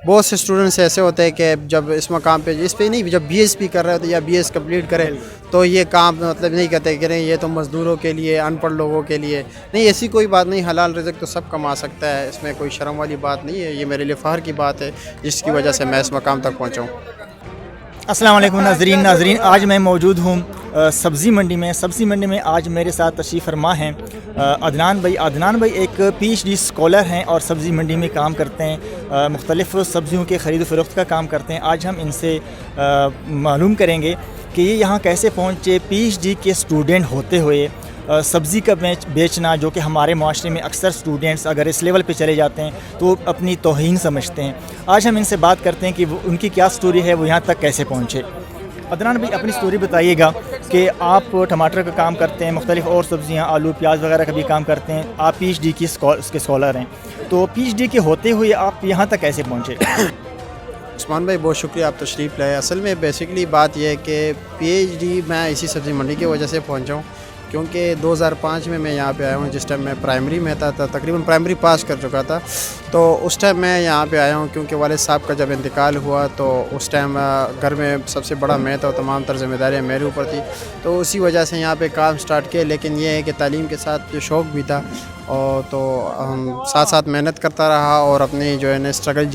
بہت سے اسٹوڈنٹس ایسے ہوتے ہیں کہ جب اس مقام پہ اس پہ نہیں، جب بی ایس پی کر رہے ہوتے یا بی ایس کمپلیٹ کرے تو یہ کام مطلب نہیں کہتے کہ نہیں یہ تو مزدوروں کے لیے، ان پڑھ لوگوں کے لیے نہیں، ایسی کوئی بات نہیں، حلال رزق تو سب کما سکتا ہے، اس میں کوئی شرم والی بات نہیں ہے، یہ میرے لیے فخر کی بات ہے جس کی وجہ سے میں اس مقام تک پہنچا ہوں۔ السلام علیکم ناظرین، آج میں موجود ہوں سبزی منڈی میں آج میرے ساتھ تشریف فرما ہیں عدنان بھائی ایک پی ایچ ڈی اسکالر ہیں اور سبزی منڈی میں کام کرتے ہیں، مختلف سبزیوں کے خرید و فروخت کا کام کرتے ہیں۔ آج ہم ان سے معلوم کریں گے کہ یہ یہاں کیسے پہنچے، پی ایچ ڈی کے اسٹوڈنٹ ہوتے ہوئے سبزی کا بیچنا، جو کہ ہمارے معاشرے میں اکثر اسٹوڈنٹس اگر اس لیول پہ چلے جاتے ہیں تو اپنی توہین سمجھتے ہیں۔ آج ہم ان سے بات کرتے ہیں کہ وہ ان کی کیا سٹوری ہے، وہ یہاں تک کیسے پہنچے۔ عدنان بھائی اپنی سٹوری بتائیے گا کہ آپ ٹماٹر کا کام کرتے ہیں، مختلف اور سبزیاں، آلو پیاز وغیرہ کا بھی کام کرتے ہیں، آپ پی ایچ ڈی کی اس کے اسکالر ہیں، تو پی ایچ ڈی کے ہوتے ہوئے آپ یہاں تک کیسے پہنچے؟ عثمان بھائی بہت شکریہ، آپ تشریف لائے۔ اصل میں بیسکلی بات یہ ہے کہ پی ایچ ڈی میں اسی سبزی منڈی کی وجہ سے پہنچا ہوں، کیونکہ 2005 میں یہاں پہ آیا ہوں، جس ٹائم میں پرائمری میں تھا، تقریباً پرائمری پاس کر چکا تھا، تو اس ٹائم میں یہاں پہ آیا ہوں کیونکہ والد صاحب کا جب انتقال ہوا تو اس ٹائم گھر میں سب سے بڑا میں تھا، تمام تر ذمہ داریاں میرے اوپر تھی، تو اسی وجہ سے یہاں پہ کام سٹارٹ کیا۔ لیکن یہ ہے کہ تعلیم کے ساتھ جو شوق بھی تھا اور تو ساتھ ساتھ محنت کرتا رہا اور اپنی جو ہے نا اسٹرگل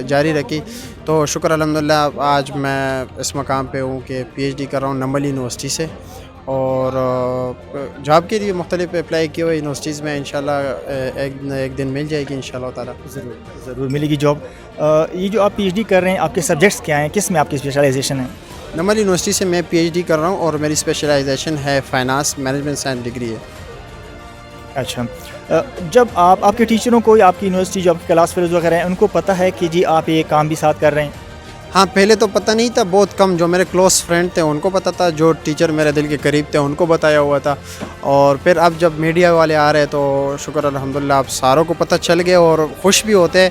جاری رکھی، تو شکر الحمدللہ آج میں اس مقام پہ ہوں کہ پی ایچ ڈی کر رہا ہوں نمبل یونیورسٹی سے، اور جاب کے لیے مختلف اپلائی کیے ہوئے یونیورسٹیز میں انشاءاللہ ایک دن مل جائے گی انشاءاللہ تعالیٰ۔ ضرور ملے گی جاب۔ یہ جو آپ پی ایچ ڈی کر رہے ہیں، آپ کے سبجیکٹس کیا ہیں، کس میں آپ کی اسپیشلائزیشن ہے؟ نمبل یونیورسٹی سے میں پی ایچ ڈی کر رہا ہوں اور میری اسپیشلائزیشن ہے فائنانس مینجمنٹ سائنس ڈگری ہے۔ اچھا، جب آپ کے ٹیچروں کو یا آپ کی یونیورسٹی جو آپ کے کلاس فیلوز وغیرہ ہیں ان کو پتہ ہے کہ جی آپ یہ کام بھی ساتھ کر رہے ہیں؟ ہاں، پہلے تو پتہ نہیں تھا، بہت کم جو میرے کلوز فرینڈ تھے ان کو پتہ تھا، جو ٹیچر میرے دل کے قریب تھے ان کو بتایا ہوا تھا، اور پھر اب جب میڈیا والے آ رہے تو شکر الحمدللہ اب ساروں کو پتہ چل گیا اور خوش بھی ہوتے۔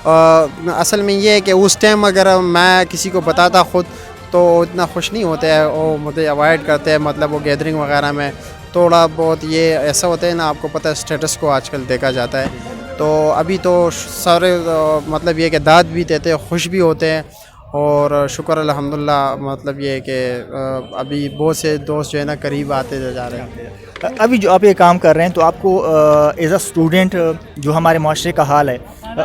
اصل میں یہ ہے کہ اس ٹائم اگر میں کسی کو بتاتا خود تو اتنا خوش نہیں ہوتے ہیں، وہ مجھے اوائڈ کرتے ہیں، مطلب وہ گیدرنگ وغیرہ میں تھوڑا بہت یہ ایسا ہوتا ہے نا، آپ کو پتہ ہے اسٹیٹس کو آج کل دیکھا جاتا ہے، تو ابھی تو سارے مطلب یہ کہ داد بھی دیتے ہیں، خوش بھی ہوتے ہیں، اور شکر الحمدللہ مطلب یہ ہے کہ ابھی بہت سے دوست جو ہے نا قریب آتے جا رہے ہیں۔ ابھی جو آپ یہ کام کر رہے ہیں تو آپ کو ایز اے اسٹوڈنٹ جو ہمارے معاشرے کا حال ہے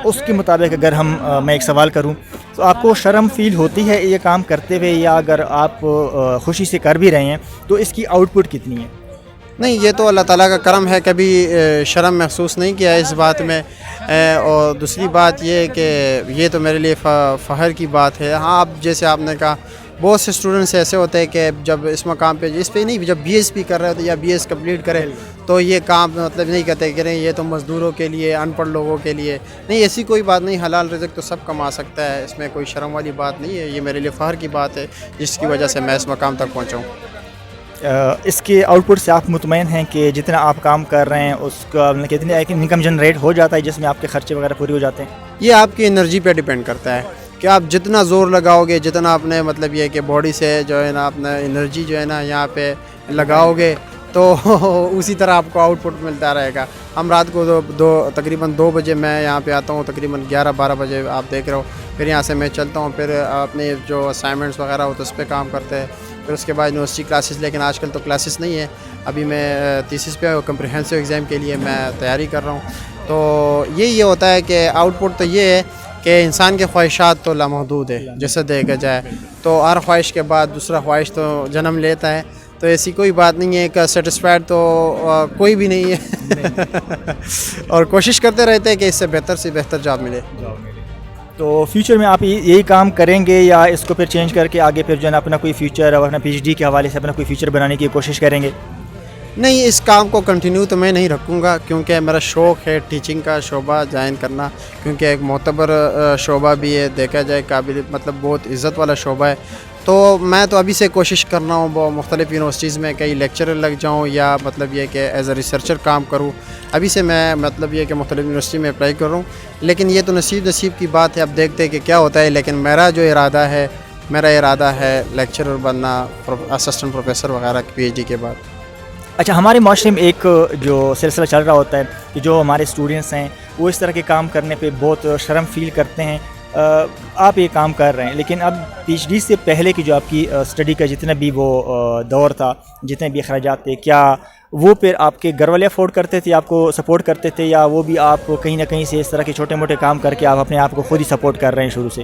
اس کے مطابق اگر میں ایک سوال کروں تو آپ کو شرم فیل ہوتی ہے یہ کام کرتے ہوئے، یا اگر آپ خوشی سے کر بھی رہے ہیں تو اس کی آؤٹ پٹ کتنی ہے؟ نہیں، یہ تو اللہ تعالیٰ کا کرم ہے، کبھی شرم محسوس نہیں کیا ہے اس بات میں، اور دوسری بات یہ ہے کہ یہ تو میرے لیے فخر کی بات ہے۔ ہاں، اب جیسے آپ نے کہا بہت سے اسٹوڈنٹس ایسے ہوتے ہیں کہ جب اس مقام پہ اس پہ نہیں، جب بی ایس پی کر رہے ہوتے یا بی ایس کمپلیٹ کرے تو یہ کام مطلب نہیں کہتے کہ نہیں یہ تو مزدوروں کے لیے، ان پڑھ لوگوں کے لیے نہیں، ایسی کوئی بات نہیں، حلال رزق تو سب کما سکتا ہے، اس میں کوئی شرم والی بات نہیں ہے، یہ میرے لیے فخر کی بات ہے جس کی وجہ سے میں اس مقام تک پہنچا ہوں۔ اس کے آؤٹ پٹ سے آپ مطمئن ہیں کہ جتنا آپ کام کر رہے ہیں اس کا کتنی انکم جنریٹ ہو جاتا ہے جس میں آپ کے خرچے وغیرہ پورے ہو جاتے ہیں؟ یہ آپ کی انرجی پہ ڈیپینڈ کرتا ہے کہ آپ جتنا زور لگاؤ گے، جتنا اپنے مطلب یہ کہ باڈی سے جو ہے نا اپنا انرجی جو ہے نا یہاں پہ لگاؤ گے تو اسی طرح آپ کو آؤٹ پٹ ملتا رہے گا۔ ہم رات کو تقریباً 2 بجے میں یہاں پہ آتا ہوں، تقریباً 11-12 بجے آپ دیکھ رہے ہو، پھر یہاں سے میں چلتا ہوں، پھر اپنے جو اسائنمنٹس وغیرہ ہوتے اس پہ کام کرتے ہیں، پھر اس کے بعد یونیورسٹی کلاسز، لیکن آج کل تو کلاسز نہیں ہے، ابھی میں تھیسس پہ کمپریہنسو ایگزام کے لیے میں تیاری کر رہا ہوں، تو یہ ہوتا ہے کہ آؤٹ پٹ تو یہ ہے کہ انسان کے خواہشات تو لامحدود ہے، جیسے دیکھا جائے تو ہر خواہش کے بعد دوسرا خواہش تو جنم لیتا ہے، تو ایسی کوئی بات نہیں ہے کہ سیٹسفائڈ تو کوئی بھی نہیں ہے اور کوشش کرتے رہتے ہیں کہ اس سے بہتر سے بہتر جاب ملے۔ تو فیوچر میں آپ یہی کام کریں گے یا اس کو پھر چینج کر کے آگے پھر جو ہے نا اپنا کوئی فیوچر اور اپنا پی ایچ ڈی کے حوالے سے اپنا کوئی فیوچر بنانے کی کوشش کریں گے؟ نہیں، اس کام کو کنٹینیو تو میں نہیں رکھوں گا، کیونکہ میرا شوق ہے ٹیچنگ کا شعبہ جوائن کرنا، کیونکہ ایک معتبر شعبہ بھی ہے، دیکھا جائے قابل مطلب بہت عزت والا شعبہ ہے، تو میں تو ابھی سے کوشش کر رہا ہوں مختلف یونیورسٹیز میں کئی لیکچرر لگ جاؤں یا مطلب یہ کہ ایز اے ریسرچر کام کروں، ابھی سے میں مطلب یہ کہ مختلف یونیورسٹی میں اپلائی کر رہا ہوں، لیکن یہ تو نصیب کی بات ہے، اب دیکھتے ہیں کہ کیا ہوتا ہے، لیکن میرا ارادہ ہے لیکچرر بننا، اسسٹنٹ پروفیسر وغیرہ پی ایچ ڈی کے بعد۔ اچھا، ہمارے معاشرے میں ایک جو سلسلہ چل رہا ہوتا ہے کہ جو ہمارے اسٹوڈنٹس ہیں وہ اس طرح کے کام کرنے پہ بہت شرم فیل کرتے ہیں، آپ یہ کام کر رہے ہیں، لیکن اب پی ایچ ڈی سے پہلے کی جو آپ کی اسٹڈی کا جتنا بھی وہ دور تھا، جتنے بھی اخراجات تھے، کیا وہ پھر آپ کے گھر والے افورڈ کرتے تھے، آپ کو سپورٹ کرتے تھے، یا وہ بھی آپ کہیں نہ کہیں سے اس طرح کے چھوٹے موٹے کام کر کے آپ اپنے آپ کو خود ہی سپورٹ کر رہے ہیں شروع سے؟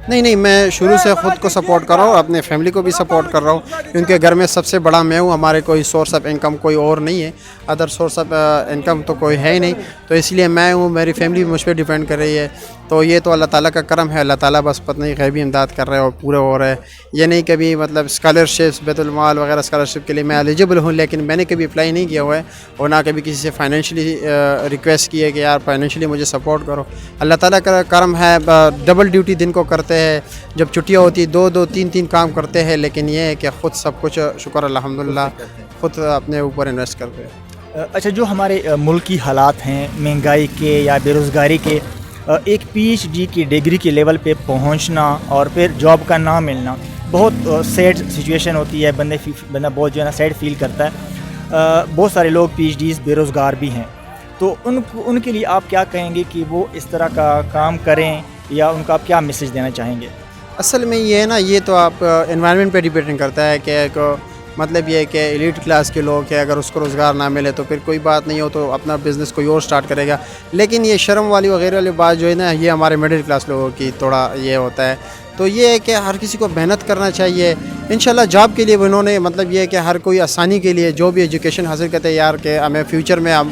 نہیں، میں شروع سے خود کو سپورٹ کر رہا ہوں، اپنے فیملی کو بھی سپورٹ کر رہا ہوں، کیونکہ گھر میں سب سے بڑا میں ہوں، ہمارے کوئی سورس آف انکم کوئی اور نہیں ہے، ادر سورس آف انکم تو کوئی ہے ہی نہیں، تو اس لیے میں ہوں، میری فیملی مجھ پہ ڈیپینڈ کر رہی ہے، تو یہ تو اللہ تعالیٰ کا کرم ہے، اللہ تعالیٰ بس پتہ نہیں غیبی امداد کر رہے ہیں اور پورے ہو رہے ہیں، یہ نہیں کبھی مطلب اسکالرشپس بیت المال وغیرہ اسکالرشپ کے لیے میں ایلیجبل ہوں، لیکن میں نے کبھی اپلائی نہیں کیا ہوا ہے اور نہ کبھی کسی سے فائنینشلی ریکویسٹ کی ہے کہ یار فائنینشلی مجھے سپورٹ کرو، اللہ تعالیٰ کا کرم ہے، ڈبل ڈیوٹی دن کو کرتے ہیں، جب چھٹیاں ہوتی دو تین کام کرتے ہیں، لیکن یہ ہے کہ خود سب کچھ شکر الحمدللہ خود اپنے اوپر انویسٹ کرتے ہیں۔ اچھا، جو ہمارے ملکی حالات ہیں مہنگائی کے یا بے روزگاری کے، ایک پی ایچ ڈی کی ڈگری کے لیول پہ پہنچنا اور پھر جاب کا نہ ملنا بہت سیڈ سچویشن ہوتی ہے، بندہ بہت جو ہے نا سیڈ فیل کرتا ہے۔ بہت سارے لوگ پی ایچ ڈیز بے روزگار بھی ہیں، تو ان کے لیے آپ کیا کہیں گے کہ وہ اس طرح کا کام کریں، یا ان کو آپ کیا میسج دینا چاہیں گے؟ اصل میں یہ ہے نا، یہ تو آپ انوائرمنٹ پہ ڈیپینڈ کرتا ہے کہ ایک مطلب یہ ہے کہ ایلیٹ کلاس کے لوگ ہیں، اگر اس کو روزگار نہ ملے تو پھر کوئی بات نہیں ہو تو اپنا بزنس کوئی اور سٹارٹ کرے گا، لیکن یہ شرم والی وغیرہ والی بات جو ہے نا، یہ ہمارے مڈل کلاس لوگوں کی تھوڑا یہ ہوتا ہے، تو یہ ہے کہ ہر کسی کو محنت کرنا چاہیے، انشاءاللہ جاب کے لیے انہوں نے مطلب یہ ہے کہ ہر کوئی آسانی کے لیے جو بھی ایجوکیشن حاصل کرتے ہیں یار کہ ہمیں فیوچر میں ہم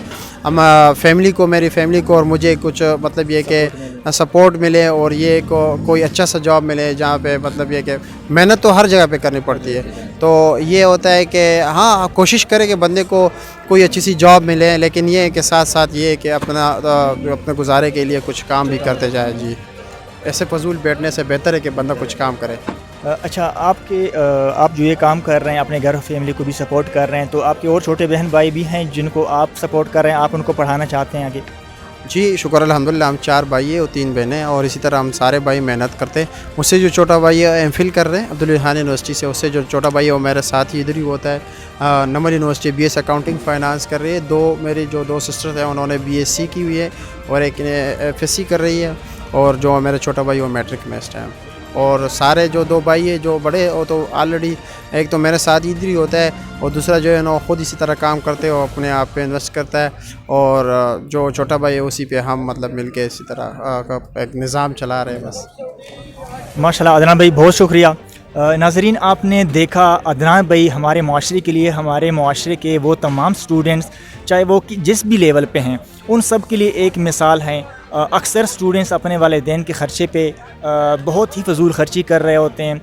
فیملی کو، میری فیملی کو اور مجھے کچھ مطلب یہ کہ سپورٹ ملے، اور یہ کوئی اچھا سا جاب ملے جہاں پہ مطلب یہ کہ محنت تو ہر جگہ پہ کرنی پڑتی ہے، تو یہ ہوتا ہے کہ ہاں کوشش کرے کہ بندے کو کوئی اچھی سی جاب ملے، لیکن یہ ہے کہ ساتھ ساتھ یہ ہے کہ اپنے گزارے کے لیے کچھ کام بھی کرتے جائے۔ جی، ایسے فضول بیٹھنے سے بہتر ہے کہ بندہ کچھ کام کرے۔ اچھا، آپ جو یہ کام کر رہے ہیں، اپنے گھر فیملی کو بھی سپورٹ کر رہے ہیں، تو آپ کے اور چھوٹے بہن بھائی بھی ہیں جن کو آپ سپورٹ کر رہے ہیں، آپ ان کو پڑھانا چاہتے ہیں آگے؟ جی شکر الحمدللہ، ہم 4 بھائی ہیں اور 3 بہنیں، اور اسی طرح ہم سارے بھائی محنت کرتے ہیں۔ مجھ سے جو چھوٹا بھائی ہے ایم فل کر رہے ہیں عبدالرحمٰن یونیورسٹی سے، اس سے جو چھوٹا بھائی ہے وہ میرے ساتھ ہی ادھر ہی ہوتا ہے، Namal university B S accounting finance کر رہی ہے۔ میری جو 2 سسٹرز ہیں انہوں نے بی ایس سی کی ہوئی ہے اور ایک نے ایف ایس سی کر رہی ہے، اور جو میرا چھوٹا بھائی وہ میٹرک میں اس ٹائم، اور سارے جو 2 بھائی ہیں جو بڑے وہ تو آلریڈی ایک تو میرے ساتھ ادھر ہی ہوتا ہے، اور دوسرا جو ہے نا خود اسی طرح کام کرتے ہیں، وہ اپنے آپ پہ انویسٹ کرتا ہے، اور جو چھوٹا بھائی ہے اسی پہ ہم مطلب مل کے اسی طرح ایک نظام چلا رہے ہیں بس۔ ماشاءاللہ عدنان بھائی، بہت شکریہ۔ ناظرین، آپ نے دیکھا عدنان بھائی ہمارے معاشرے کے لیے، ہمارے معاشرے کے وہ تمام سٹوڈنٹس چاہے وہ جس بھی لیول پہ ہیں، ان سب کے لیے ایک مثال ہیں۔ اکثر سٹوڈنٹس اپنے والدین کے خرچے پہ بہت ہی فضول خرچی کر رہے ہوتے ہیں،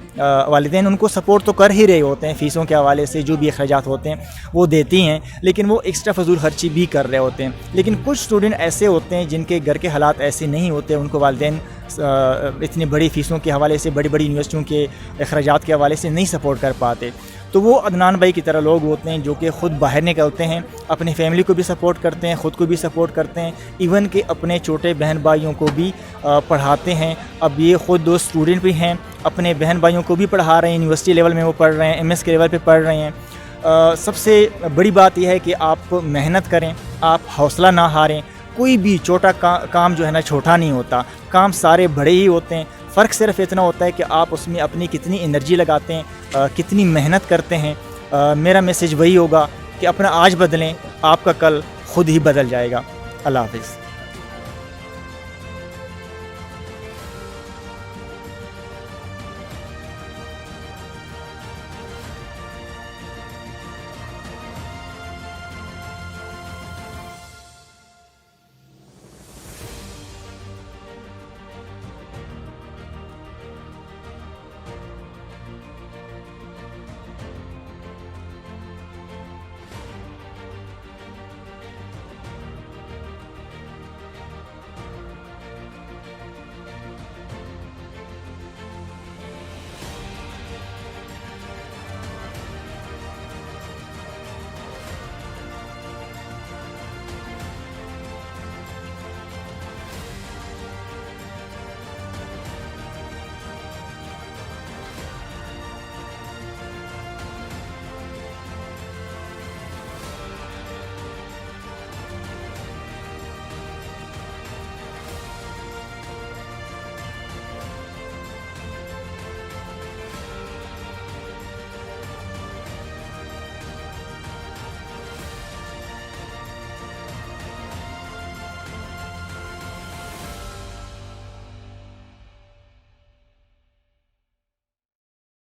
والدین ان کو سپورٹ تو کر ہی رہے ہوتے ہیں، فیسوں کے حوالے سے جو بھی اخراجات ہوتے ہیں وہ دیتی ہیں، لیکن وہ ایکسٹرا فضول خرچی بھی کر رہے ہوتے ہیں۔ لیکن کچھ سٹوڈنٹ ایسے ہوتے ہیں جن کے گھر کے حالات ایسے نہیں ہوتے، ان کو والدین اتنی بڑی فیسوں کے حوالے سے، بڑی بڑی یونیورسٹیوں کے اخراجات کے حوالے سے نہیں سپورٹ کر پاتے، تو وہ عدنان بھائی کی طرح لوگ ہوتے ہیں جو کہ خود باہر نکلتے ہیں، اپنی فیملی کو بھی سپورٹ کرتے ہیں، خود کو بھی سپورٹ کرتے ہیں، ایون کہ اپنے چھوٹے بہن بھائیوں کو بھی پڑھاتے ہیں۔ اب یہ خود 2 اسٹوڈنٹ بھی ہیں، اپنے بہن بھائیوں کو بھی پڑھا رہے ہیں، یونیورسٹی لیول میں وہ پڑھ رہے ہیں، ایم ایس کے لیول پہ پڑھ رہے ہیں۔ سب سے بڑی بات یہ ہے کہ آپ محنت کریں، آپ حوصلہ نہ ہاریں، کوئی بھی چھوٹا کام جو ہے نا چھوٹا نہیں ہوتا، کام سارے بڑے ہی ہوتے ہیں، فرق صرف اتنا ہوتا ہے کہ آپ اس میں اپنی کتنی انرجی لگاتے ہیں، کتنی محنت کرتے ہیں۔ میرا میسیج وہی ہوگا کہ اپنا آج بدلیں، آپ کا کل خود ہی بدل جائے گا۔ اللہ حافظ۔